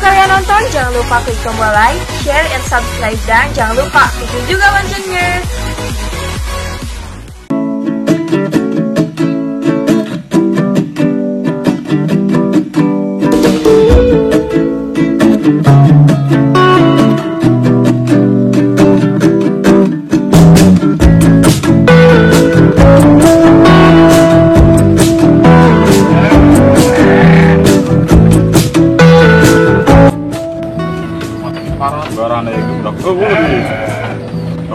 kalian nonton, jangan lupa klik tombol like, share, and subscribe. Dan jangan lupa klik juga loncengnya.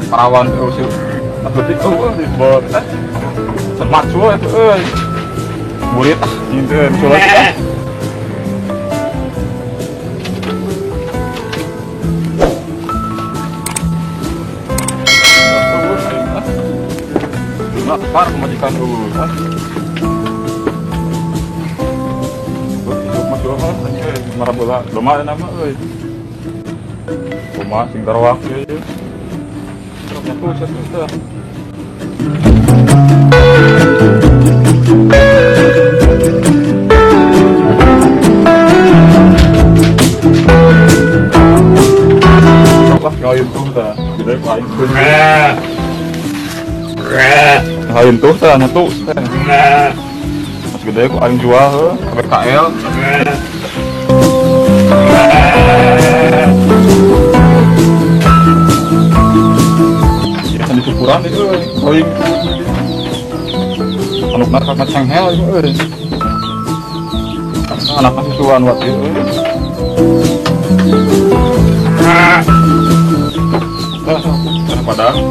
Perawan terus yuk, tapi dibuat semat semua itu, murid ini surat. Par kemajikan masuk apa? Marah bola, rumah ada nama, rumah Singkarawang ya. Ngawin tuh dah, gede paling tuh. Ngawin tuh dah, nyatu. Mas gede kok aing jual, PKL. Di syukuran itu, ngawin. Anuk nak macang hel itu. Anak masih suan waktu itu. Padahal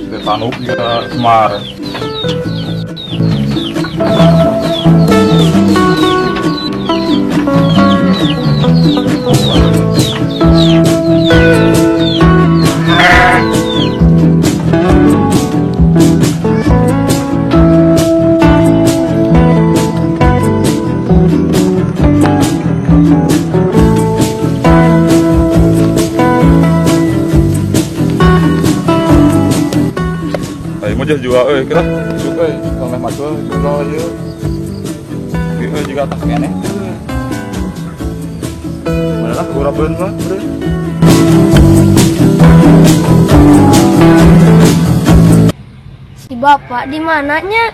kita tanuk kita semar jadi juga, kita suka, kalau macam juga aja, kita juga tak kene. Mana kurang benar, Si bapak di mananya?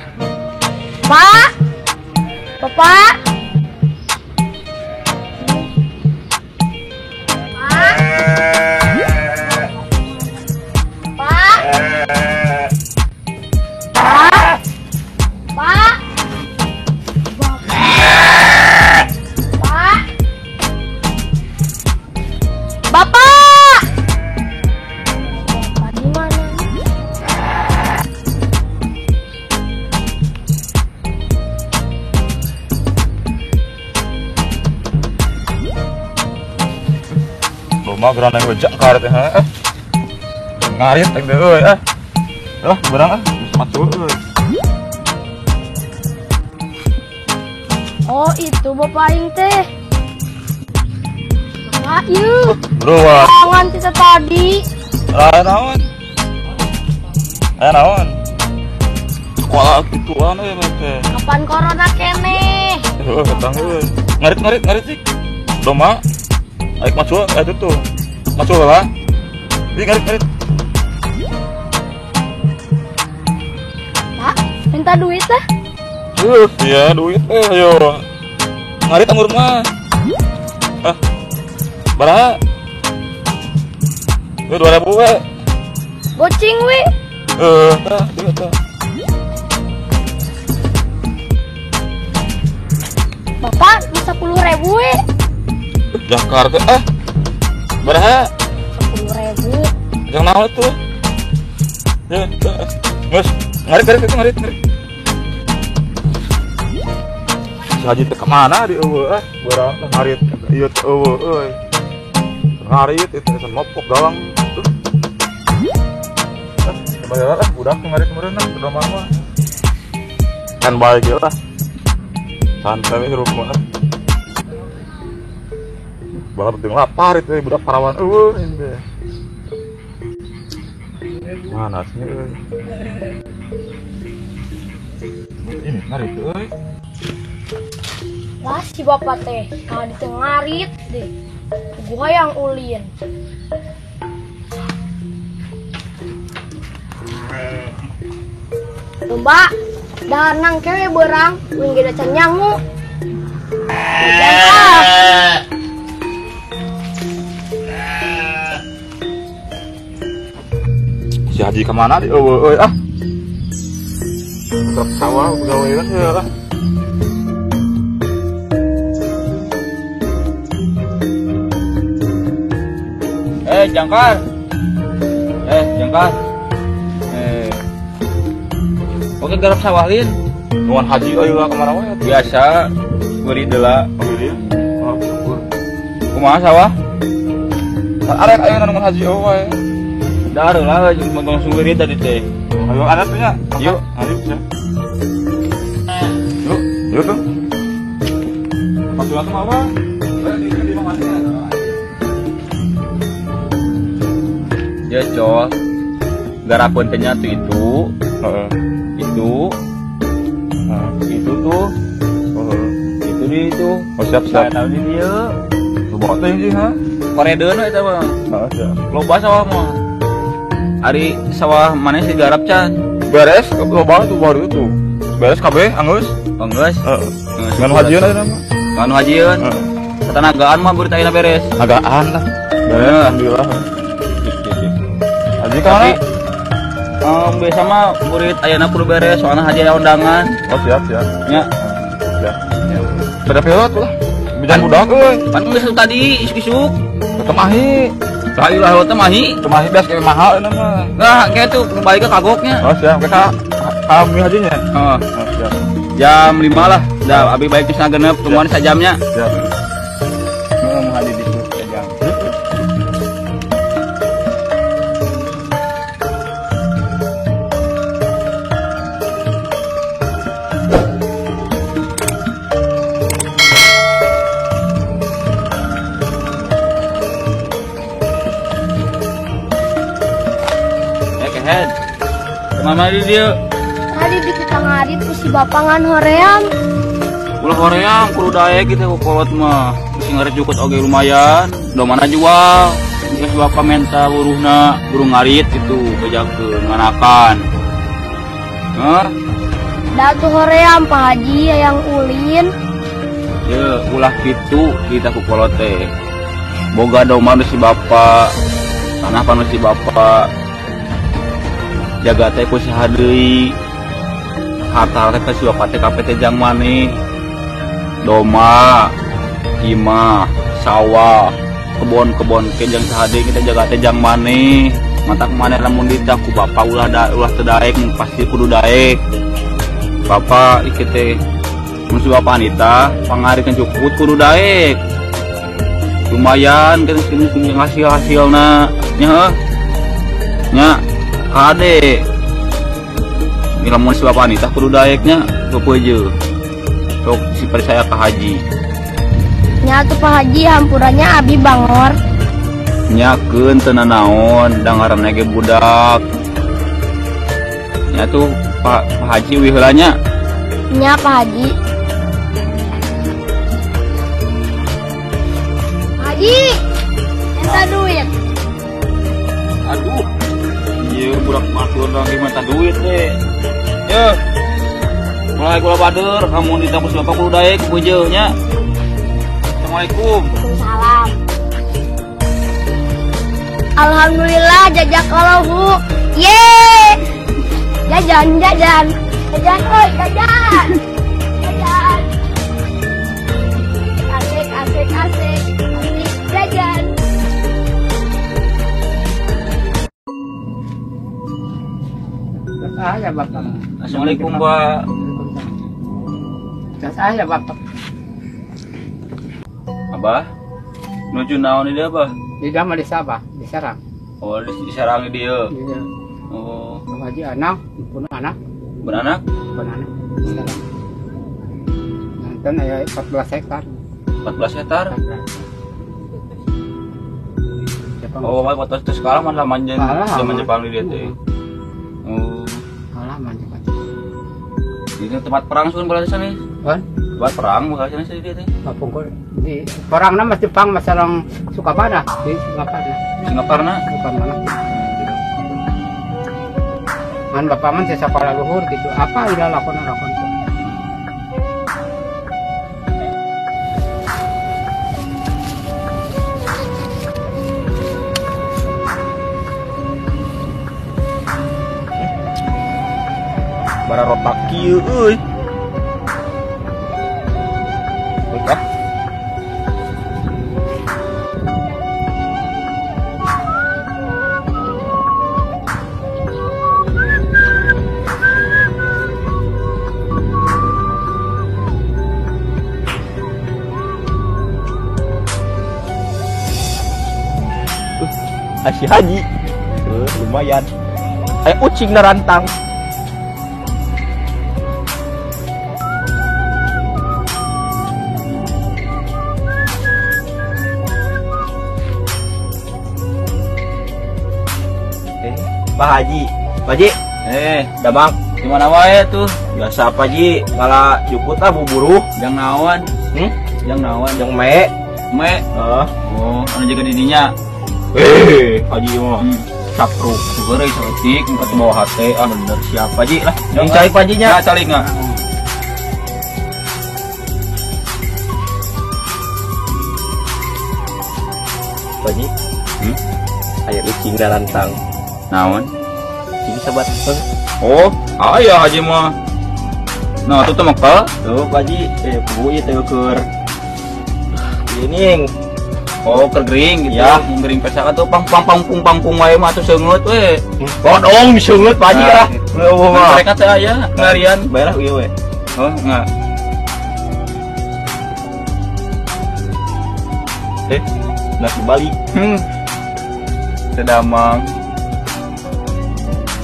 Pak, bapak. Rumah gerana yang bejak karet ya, ngarit yang deh, lah barang masuk. Oh itu bapak aing teh. Bapak yuk. Bro, jangan kita tadi. Naon? Naon? Sekolah gituan ya teh. Kapan corona kene? Ketang ngarit sih. Doma. Aik masuk, itu tuh masuk lah. Ini ngarit. Pak, minta duit lah. Iya duit ayo. Ngarit anggur mah. Berapa? 2.000 we. Bocing we. Duit. Bapak bisa 10.000 we. Jakarta berapa? 10.000. Yang naon tuh? Ya, Mas, ngarit. Si Haji teh kemana di eueuh berapa ngarit ieu teh eueuh ngarit itu semopok gawang tuh. Bayar lah budak ngarit meureunna udah mah. Kan baik ya lah. Santai hirup mah. Bala penting lapar itu budak parawan ini. Mana sih? Ini ngarit euy. Lah si bapak teh kalau di ngarit deh. Gua yang ulin. Mbak, danang kewe berang, minggu dacan nyangu. Si Haji kemana di eueuh ah. Truk sawah pegawaian ya lah. Jangkar. Jangkar. Oke garap sawahin. Nuan Haji ayo lah kemana wae? Biasa beri deula. Beri. Oh, syukur. Kumaha sawah? Arek ayo nuan Haji wae. Dar lah mengong sumbeuri tadi teh. Ayo ada punya. Yuk, ayo bisa. Yuk, yuk tuh. Pasukan tuh apa? Di mana? Ya col. Garapeun teh nya itu. Heeh. Itu tuh. Itu di itu. Oh siap siap. Tahu di dieu. Coba teh sih ha. Koredeun we eta mah. Heeh, siap. Loba sawah mah. Ari sawah mana sih garap can? Beres, loba tuh baru itu. Beres kabeh anggeus. Enggeus. Heeh. Nganu hajieun aja mah. Nganu hajieun. Heeh. Ketanagaan mah berita ayeuna beres. Agaan lah. Beres alhamdulillah. Haji Tapi kana? biasa mah murid ayeuna kudu beres soalna haji aya undangan. Oh siap siap. Nya. Siap. Pada pilot lah. Bijan budak euy. Pan geus tadi isuk-isuk. Ketemahi. Rayu lah teh mahi. Ketemahi beas kayak mahal ini mah. Nah, kayak tuh balik ke kagoknya. Oh siap. Kami hajinya. Oh, Oh siap. jam 5 lah. Dah abi baik geus ngagenep kemuan sajamnya. Siap. Mau hadir di situ sajam. Kehead. Kemana dia? Tadi di kita ngarit ku si bapangan hoream. Ulah horeang kudu daek gitu kolot mah. Geus ngarit jukut oge lumayan. Do mana jual. Geus bapak menta buruhna burung ngarit itu bejakeun nganakan. Heh. Da tuh hoream Pak Haji yang ulin. Ya ulah kitu kita ku kolot teh. Boga domba nu si bapak. Tanah panu si bapak. Jaga teh ku saha deui. Harta teh si bapak teh kape teh jang maneh. Doma, imah, sawah, kebon-kebon ke jang saha deui kita jaga teh jang maneh. Matak maneh lamun ditah ku bapak ulah teu daek mun pasti kudu daek. Bapak ieu teh mun si bapak anita pangarikeun cukut kudu daek. Lumayan kan hasil-hasilna nya nya kade bila mau si bapak anita kudu daeknya kepeje sok si percaya ke haji Nya tuh Pak Haji hampurannya abi bangor. nyakeun teu nanaon da ngaranna ge budak nya tuh Pak Haji wih heula nya. Nya Pak Haji. Haji, enta duit. Aduh ieu budak matur lagi minta duit teh. Ye. Mulai kula bader kamu ditambus bapak kudu daek kepeje nya. Assalamualaikum. Waalaikumsalam. Alhamdulillah jajak kalau ye jajan oi jajan asik jajan. Saya bapak. Assalamualaikum Pak. Saya bapak. Abah, nuju naon ini Abah? Di dalam di Sabah, di Serang. Oh, di sarang dia. Iya. Oh, Pak Haji anak, pun anak, beranak? di Serang. Nanti ya 14 hektar. 14 hektar. Jepang. Oh, Bapak waktu itu sekarang mana manjen Kalah. zaman Jepang di dia teh. Oh, Halaman cepat. di tempat perang sun bola sana. Kan? Tempat perang bola sana sih dia teh. Kapungkur di perang nama Jepang masalah Sukabana di Singapura. Singaparna. Bukan mana? Man bapak man saya sekolah luhur gitu. Apa udah lakon tuh? Bara rotak kieu euy. Baik. Asih haji. Lumayan. Ucing na rantang. Pak Haji. Pak Haji. Damang. Gimana wae tuh? Biasa Pak Haji. Malah jukut lah buburu. Jang naon? Jang naon? Yang me. Me. Oh, anu jaga didinya. Haji mah. Sapruk. Geureuy saeutik engka teu bawa hate. Ah bener siapa Haji lah. Yang cari Pak Hajinya. Ya calik enggak? Pak Haji. Aya ucing na rantang. Naon? Ucing sabat. Oh, aya Haji mah. Nah, tuh mekel. Tuh Pak Haji. Bu ieu teh keur. Ini Oh, kergering gitu. Ya. Ngering pesaka tuh pangpung wae mah tuh seungeut we. Kodong diseungeut Pak Haji lah. Eueuh mah. Mereka teh aya ngarian. Bayar ieu we. Oh, enggak. Nasi balik. Sedamang.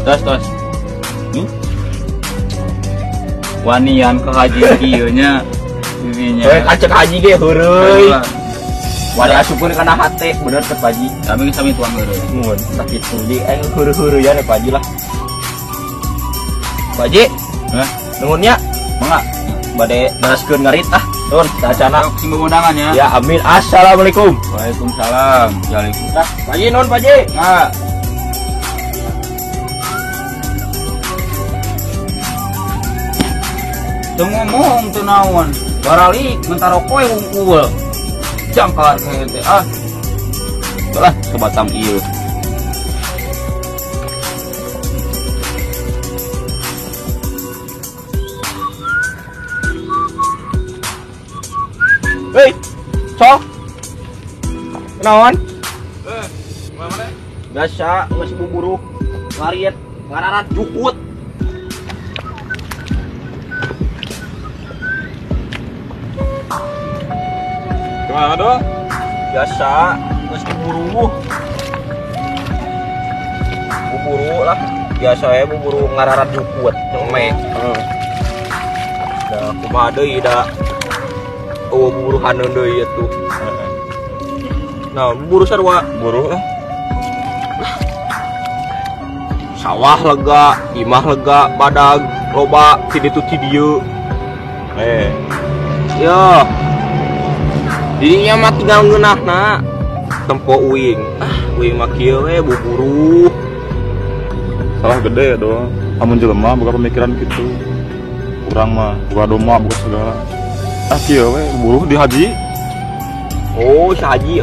Tos. Wanian ke haji kieu nya. Ininya. Kacek haji ge heureuy. Wadah syukur kana hate bener teh Pak Haji. Sami tuang heureuy. Mun sakit di heureuy ya Pak Haji lah. Pak Haji, nuhun nya. Mangga. Bade naraskeun ngarit ah. Nuhun saacana. Sing undangan ya. Ya amin. Assalamualaikum. Waalaikumsalam. Waalaikumsalam. Nah, Pak Haji nuhun Pak Haji. Nah. Teu ngomong teu naon. Baralik mentaro koe unggul. Jangkar kayak teh ah. Lah sebatang ieu. Hei, sok. Kenaon? Mana? Biasa masih buburu. Ngariet, ngararat jukut. Gimana dong? Biasa masih buburu. Buburu lah. Biasa ya buburu ngararat jukut. Nyeme. Dah kumaha deui da. Oh buburu haneun deui atuh. Nah, buburu sarua. Buru lah. Sawah lega, imah lega, badag, loba, tiditu tidieu. Ya. Dirinya mah tinggal ngeunahna. Tempo uing. Uing mah kieu we buburu. Salah gede ya doang. Amun jelema buka pemikiran gitu. Kurang mah buka doma buka segala. Kieu we buru di haji. Oh, si Haji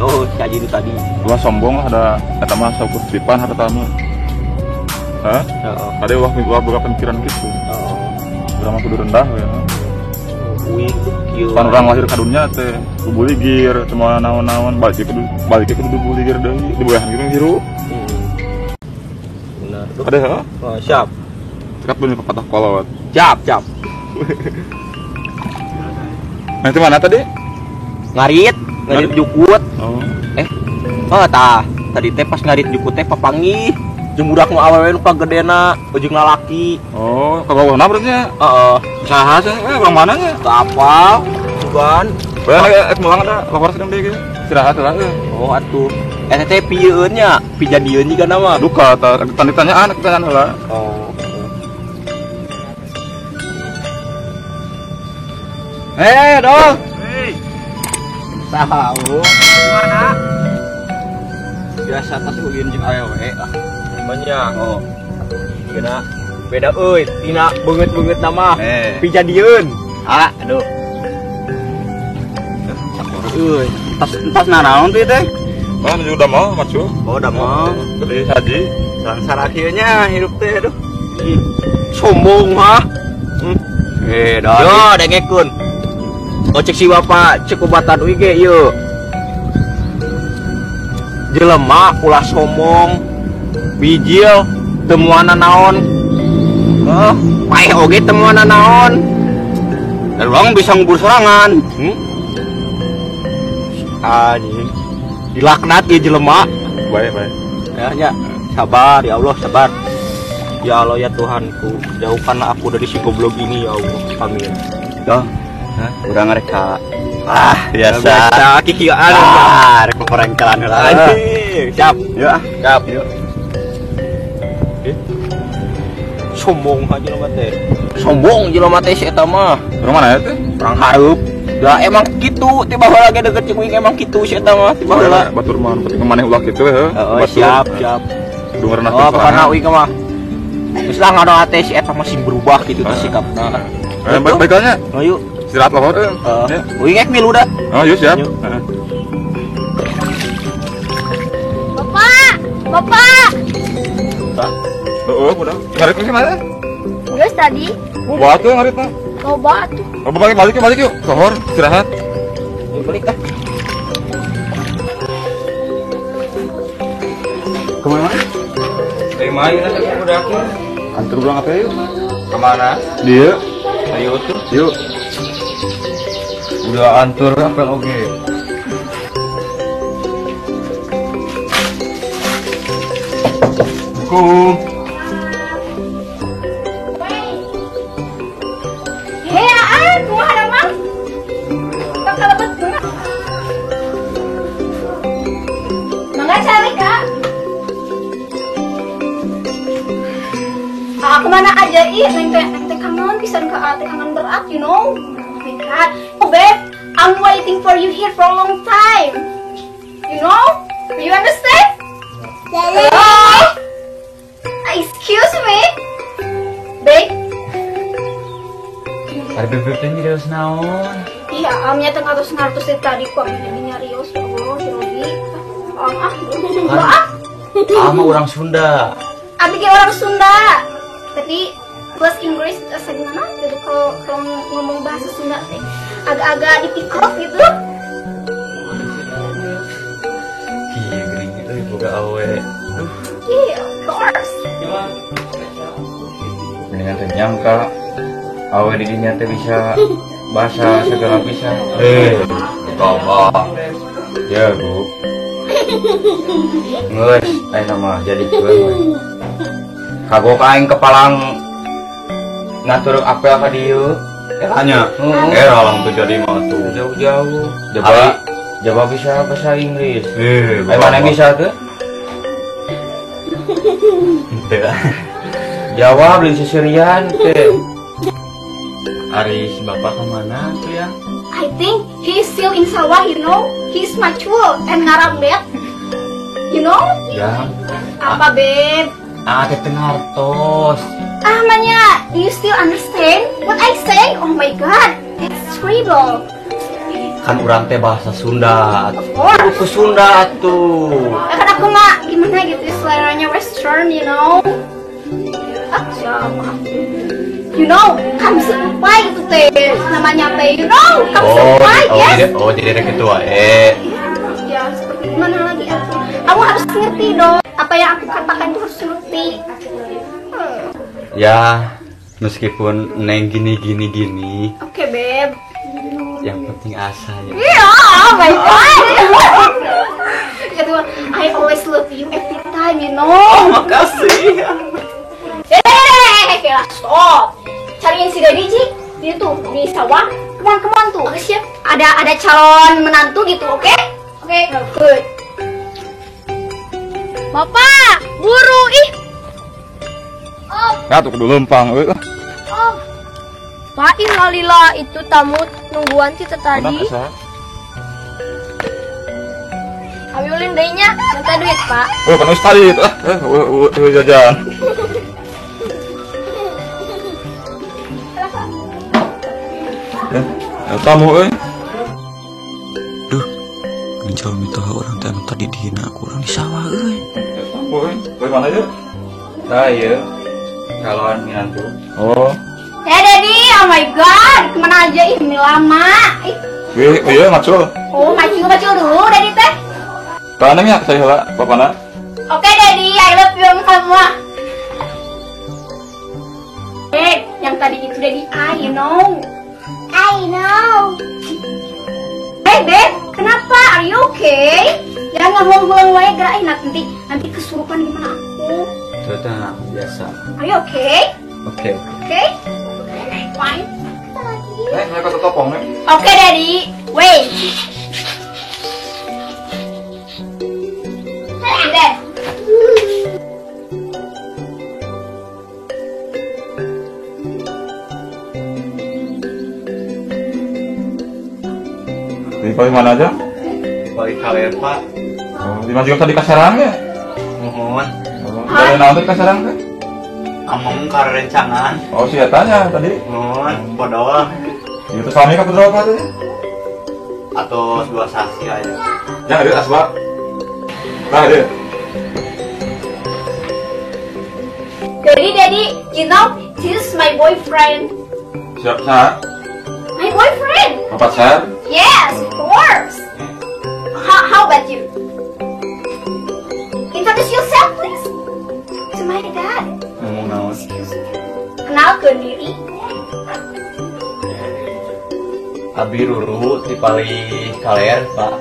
itu tadi. Gua sombong lah ada eta mah saukur tipan harta mah. Hah? Heeh. Ada wah buka pemikiran gitu. Urang mah kudu rendah ya. Uing kieu. Pan urang lahir ka dunya teh buligir cuma naon-naon balik kudu buligir deui diboyahan gitu hiru. Benar. Ada heeh? Oh, siap. Cekat punya pepatah kolot. Siap. Nah, itu mana tadi? Ngarit jukut. Oh. Tah. Tadi teh pas ngarit jukut teh papanggih. Jeung budak nu awewe nu kagedena, ujung lalaki. Oh, kagawahna berarti ya? Heeh. Saha sih? Urang mana nya? Teu apal. Sugan. Bae mulang ada lapor sedang deui ge. Istirahat lah. Oh atuh. Teh pieun nya, pijadieun jiga nama. Duka tah ditanyaan heula. Oh. Dong. Tahu. Gimana? Biasa tas ulin jeung awewe lah. Banyak. Oh. Kena beda euy, tina beungeut-beungeut nama. Pijadieun. Aduh. Euy, tas nanaon tuh teh? Kan udah mau masuk. Oh, udah mau. Beli haji. Sangsara akhirnya hidup teh aduh. Sombong mah. Dah. Yo, dengekeun. Ocek si bapak cek obatan uy ge ieu. Jelema ulah sombong. Bijil temuana naon. Paeh oge temuana naon. Dan orang bisa ngubur serangan. Anjing. Dilaknat ya jelema. Baik. Ya, sabar ya Allah, sabar. Ya Allah ya Tuhanku, jauhkanlah aku dari si goblok ini ya Allah. Amin. Dah. Urang reka. Biasa. Kikian. Rek perengkelan heula. Siap. Ya, siap. Yuk. Sombong aja jelema teh. Sombong jelema teh si eta mah. Orang mana ya teh? Orang hareup. Dah emang gitu, tiba heula ge deket jeung emang gitu si eta mah, tiba heula. Batur mah penting maneh ulah kitu heuh. Siap. Dengeurna Oh, pokona uing mah. Geus lah ngadoa teh si eta masih berubah gitu teh sikapna. Baik-baiknya. Ayo. Istirahat lohor. Ya. Uing ek milu da. Oh, yuk siap. Bapak. Oh, udah. Ngarit ke mana? Geus tadi Buat tuh ngarit mah. loba tuh. Oh, balik yuk. Lohor, istirahat. Balik ah. Kemana? Main aja udah aku. Antar pulang apa yuk? Kemana? Dia. Ayo tuh. Yuk. Udah antur apel oge. Kumaha ada mang? Bakal lebet banget. Mangga cari kak. Kemana aja neng teh kangen pisan ke teh kangen berat, you know. Oh my god. Oh babe, I'm waiting for you here for a long time. You know? You understand? Hello? Excuse me? Babe? Ada bebek teh nyarios naon? Iya, amnya tengah terus ngartus dari tadi kok jadi nyarios ya Allah, si Rodi. Ama orang Sunda. Abi kayak orang Sunda. Tapi plus Inggris gimana? Jadi kalau ngomong bahasa Sunda teh agak-agak difficult gitu. Iya geuning euy boga awe. Iya, of course. Mendingan teh nyangka awe di dinya teh bisa bahasa segala bisa. Coba. Ya, Bu. Geus, ayeuna mah jadi keun. Kagok aing kepalang ngatur apel ka dieu. Tanya. Orang tuh jadi mah tuh jauh-jauh. Jaba bisa bahasa Inggris. Mana bisa tuh? Jawa beli seserian teh. Ari si bapak kemana tuh ya? I think he is still in sawah, you know. He is mature and ngarang bet. You know? Ya. Apa, babe? Teh ngartos. Manya, do you still understand what I say? Oh my god, it's terrible. Kan urang teh bahasa Sunda. Of course. Ke Sunda tuh. Kan aku mah gimana gitu seleranya Western, you know. Siapa? You know, kamu serupai itu teh namanya teh, you know, kamu serupai ya. Jadi ada ketua Ya, seperti mana lagi aku? Kamu harus ngerti dong. Apa yang aku katakan itu harus ngerti. Ya, meskipun neng gini. Oke, babe. Yang penting asa ya. Iya, oh my god. Kedua, I always love you every time, you know. Makasih. Kira stop. Cariin si Daddy Ji. Dia tuh di sawah. Come on tuh. Oke, siap. Ada calon menantu gitu, oke? Oke, good. Bapak, buru ih. Ya tuh kudu lempang euy. Pak, lila itu tamu nungguan ti Kenapa tadi. asa? Kami ulin daynya, minta duit pak. Oh, kan wis tadi itu. Jajan. Tamu Duh, menjauh itu orang tadi dihina aku orang di sawah Tamu Dari mana aja? Saya calon minantu. Oh. Daddy, oh my god, kemana aja ini lama. Iya, macul. Oh, macul dulu, Daddy teh. Tanam ya saya lah, Bapak nak. Oke, Daddy, I love you semua. Yang tadi itu Daddy, you know. I know. Hey, Beb, kenapa? Are you okay? Jangan ngomong-ngomong wae, gerak nanti kesurupan gimana aku? Itu biasa. Are you okay? Oke. Okay? Fine. Saya kata topong nih. Okay, Daddy. Wait. Dad. Di mana aja? Balik kalian Pak. Oh, di mana juga tadi kasaran ya? Mohon. Dari naon tadi kasaran teh? Among karencangan. Oh, sih tanya tadi. Mohon. Bodoh. Itu suami ka putra apa teh? Atau dua saksi aja. Ya, ada asbak. Nah, ada. Daddy, you know, this is my boyfriend. Siap, Sar. My boyfriend? Bapak Sar. Yes, of course. How about you? Introduce yourself, please. To my dad. Ngomong naon? Kenalkan diri. Abi Ruru tipali kalian Pak.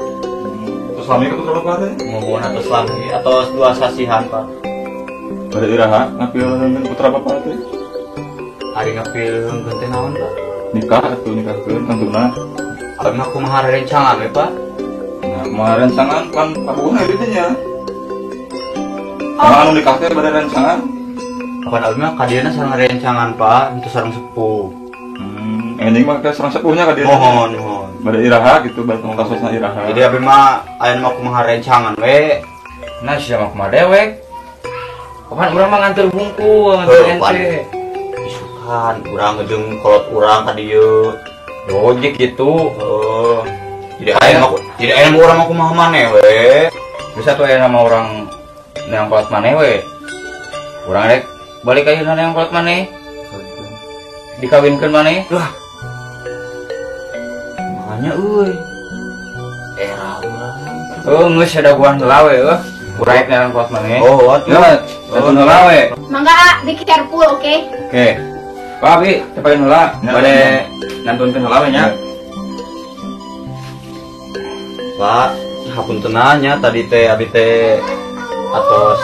Terus suami ka putra apa teh? Mohon atau selami atau dua sasihan Pak. Pada iraha ngapil putra bapak teh. Hari ngapil gente naon Pak. Nikah atuh nikahkeun tantuna. Abi mah kumaha rencangan we Pak. Nah, kemarin sangan kan kabuhna nya. Oh. Anu nikah teh bade rencangan. Kapan abi mah kadieuna sareng rencangan Pak, itu sareng sepuh. Ending mah ke sareng sepuhnya ka dia. Mohon. Bade iraha gitu, bade kasusna iraha. Jadi abi mah aya mah kumaha rencangan we. Nah, siapa kumaha dewek? Kapan urang mah nganter bungkul, nganter ente. Isukan urang ngejeung kolot urang ka dieu. Logik gitu. Jadi aya mah urang mah kumaha maneh we. Bisa tuh aya nama orang yang kuat maneh we. Urang rek balik ayeuna yang kuat maneh. Dikawinkeun maneh. Lah. Makanya euy. Era urang. Oh, geus ada guan heula we Urang yang kuat maneh. Oh, atuh. Ya, datun heula we. Mangga, be careful, okay? Oke. Pak Abi, tepain heula bade nantunkeun heula we nya. Pak, hapuntenanya tadi teh abi teh atos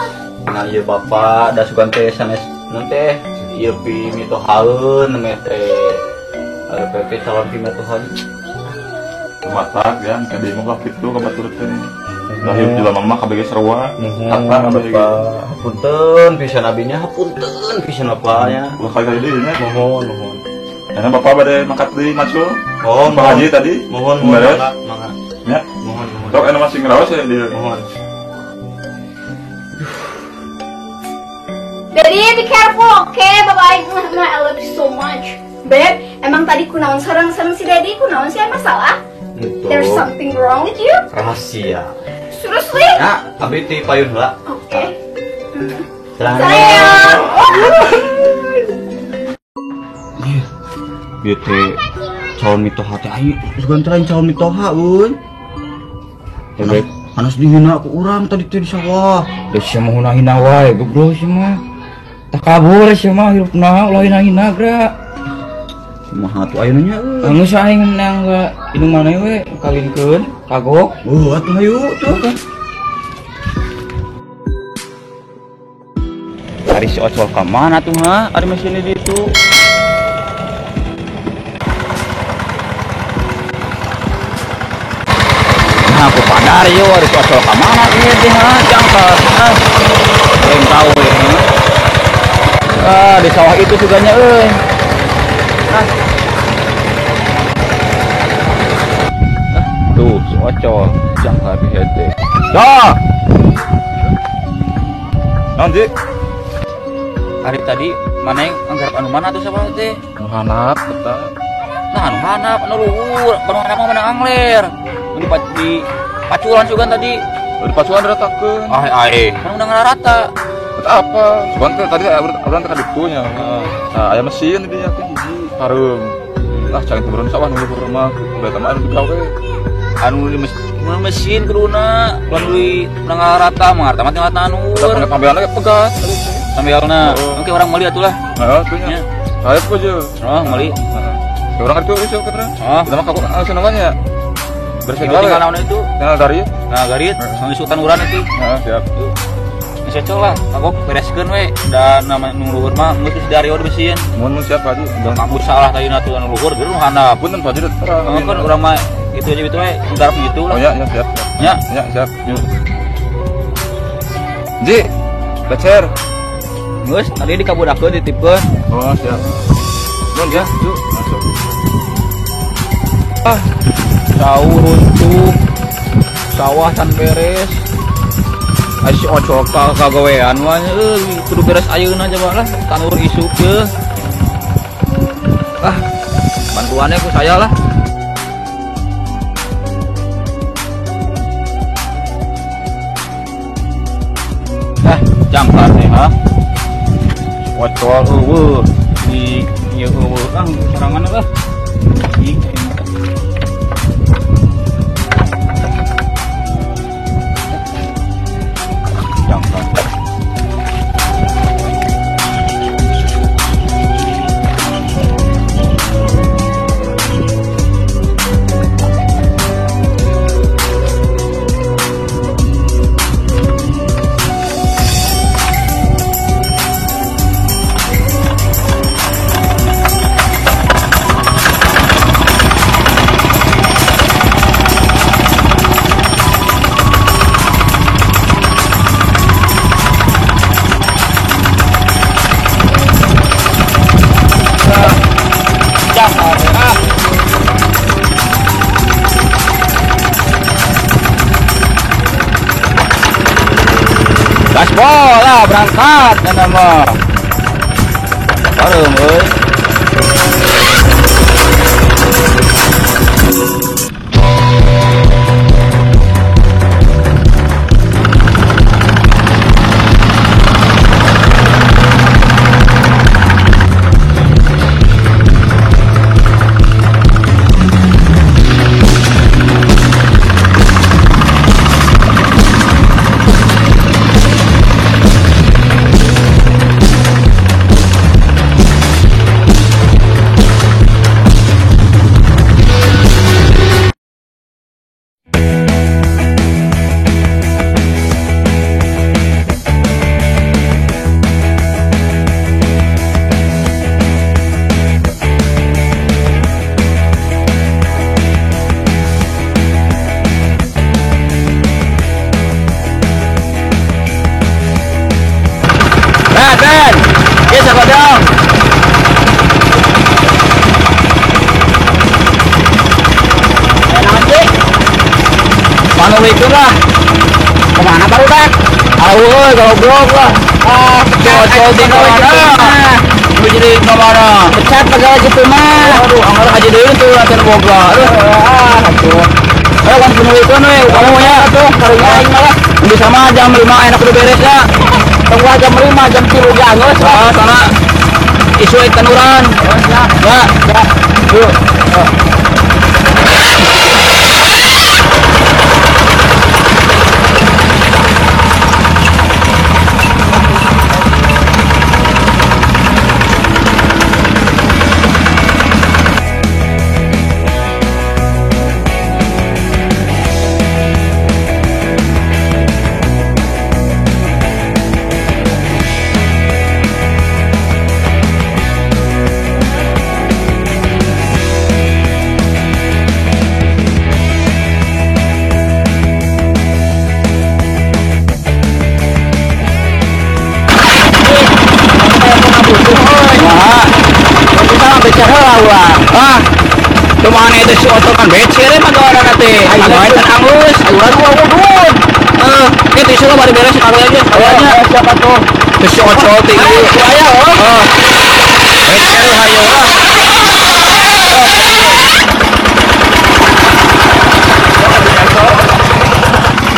na ieu bapak da sugan teh sanes naon teh ieu pi mitohaeun me teh RPP calon pi mitohaeun. Matak ya, kade mah kitu ka batur teh. Dah hidup jelema mah kabege sarua. Hatta abah ge. Hapunten pisan abinya, hapunten pisan bapaknya. Ulah kali deui nya. Mohon. Karena bapak bade mangkat deui macul. Oh, Pak Haji tadi. Mohon. Beres. Mangga. Ya. Mohon. Tok anu masih ngeraos ya dia. Mohon. Daddy, be careful, okay? Bye-bye. I love you so much. Babe, emang tadi kunaon sareng si Daddy? Kunaon sih masalah? Itu There's something wrong with you? rahasia. Seriously? Ya, abi teh payun heula. Okay. Sayang. Dia teh calon mitoha teh ayo sugan teh calon mitoha euy. Teh panas dihina ku urang tadi teh di sawah. Da sia mah hina wae, goblok sia mah. Tak kabur sia mah hirupna ulah hina-hina gra. Kumaha tuh ayeuna nya euy. Geus aing nang indung maneh we kawinkeun kagok. Oh, atuh hayu tuh kan. Ari si Ocol ka mana tuh ha? Ari mesin di ditu. Nah, aku padar yo ari si Ocol ka mana ieu teh ha? Jangkar. Yang tahu ya. Di sawah itu suganya euy. Tuh, si Ocol, jangkar di hete. Dah. Nanti Hari tadi mana yang anggarap anu mana tuh siapa teh? hanap kita. Nah, anu hanap, anu luhur, anu hanap mah mana angler. Di pacuan juga tadi. Dari pasukan ratakeun. Kan udah ngarata. Apa? Cuman tadi orang tekan ditunya. Nah, aya mesin di teh hiji hareum. Lah cang turun sawah nu luhur mah udah teman anu gawe. Anu di mesin kuduna, lalu udah ngarata, mengarta mah tinggal tanur. Pambelan lagi pegat. Sambilna, oke orang meli atuh lah. Heeh, tuh nya. Ayo aja. Oh, meli. Heeh. Orang itu isu katanya. Oh, Nama kaku anu namanya. Bersih itu tinggal naon itu. Tinggal dari. Nah, garit, sama isu tanuran itu. Heeh, siap. Saya coba, aku bereskeun we. Dan nama nu luhur mah geus dari ode besian. Mun siap Haji. Dan kamu salah tadi atuh anu luhur geus handap. Punten Haji terang. Kan urang mah itu aja itu we, garap gitu Oh lah. ya, ya siap. Ya, Ya, siap. Yuk. Ji, lecer. geus tadi dikabudakeun ditipkeun. Oh, siap. Nun ya, yuk. Masuk. Sawah runtuh, sawah can beres. Si Ocol kagawean mah kudu beres ayeuna coba lah, tanur isuk teh. Bantuannya ku saya lah. Jangkar teh ha. Ocol di ieu sorangan lah. Gaspol lah berangkat dan nama bareng euy. Ben, kita kodong. Nanti, panulikeun lah. Kemana baru dak? Aduh, kalau blok lah. Cocok di mana? Lu jadi kemana? Pecat pegawai gitu mah. Aduh, anggar aja dulu tuh latihan boga. Aduh. Ayo kan panulikeun we, kamu ya tuh, karunya aing malah. Bisa mah jam 5 enak udah beres ya. Tunggu jam 5, jam 3 jangan sana isu tanuran ya yuk bicara lah cuma itu si otot kan becere mah orang teh. Anu ae teh angus. Urang gua udun. Kita isu mah bari beres sekali aja. Kayaknya siapa tuh? Geus ocol teh ieu. Aya oh. Becer hayu lah.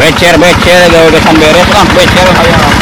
Becer gawe geus beres lah, becer hayu.